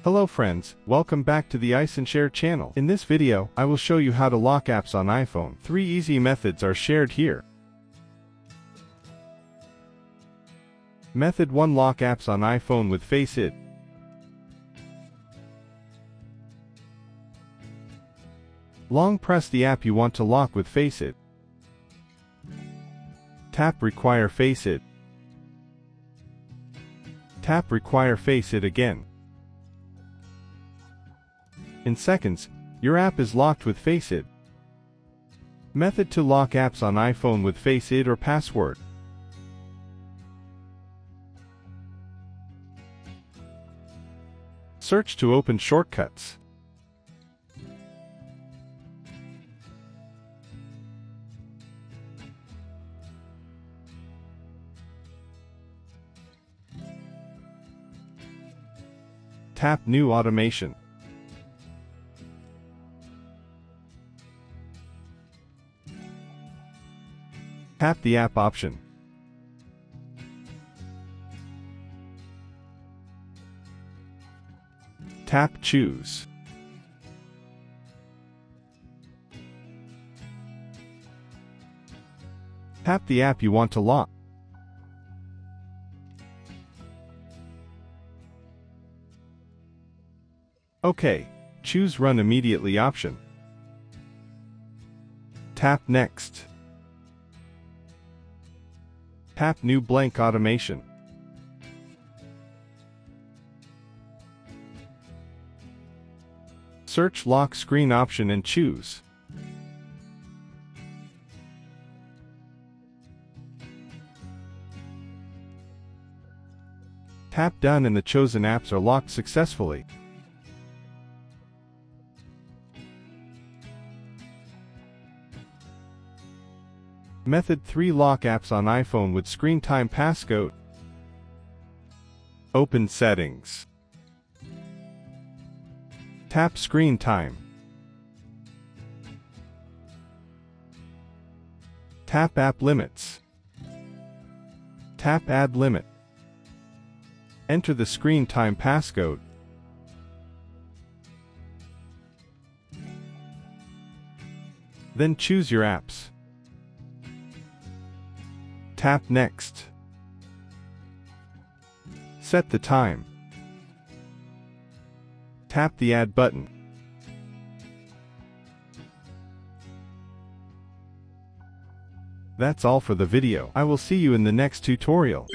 Hello friends, welcome back to the Ice and Share channel. In this video, I will show you how to lock apps on iPhone. 3 easy methods are shared here. Method 1. Lock apps on iPhone with Face ID. Long press the app you want to lock with Face ID. Tap Require Face ID. Tap Require Face ID again. In seconds, your app is locked with Face ID. Method to lock apps on iPhone with Face ID or password. Search to open shortcuts. Tap New Automation. Tap the app option. Tap Choose. Tap the app you want to lock. OK, choose Run Immediately option. Tap Next. Tap New Blank Automation. Search Lock Screen option and choose. Tap Done and the chosen apps are locked successfully. Method 3. Lock apps on iPhone with Screen Time Passcode. Open Settings. Tap Screen Time. Tap App Limits. Tap Add Limit. Enter the Screen Time passcode. Then choose your apps. Tap Next. Set the time. Tap the Add button. That's all for the video. I will see you in the next tutorial.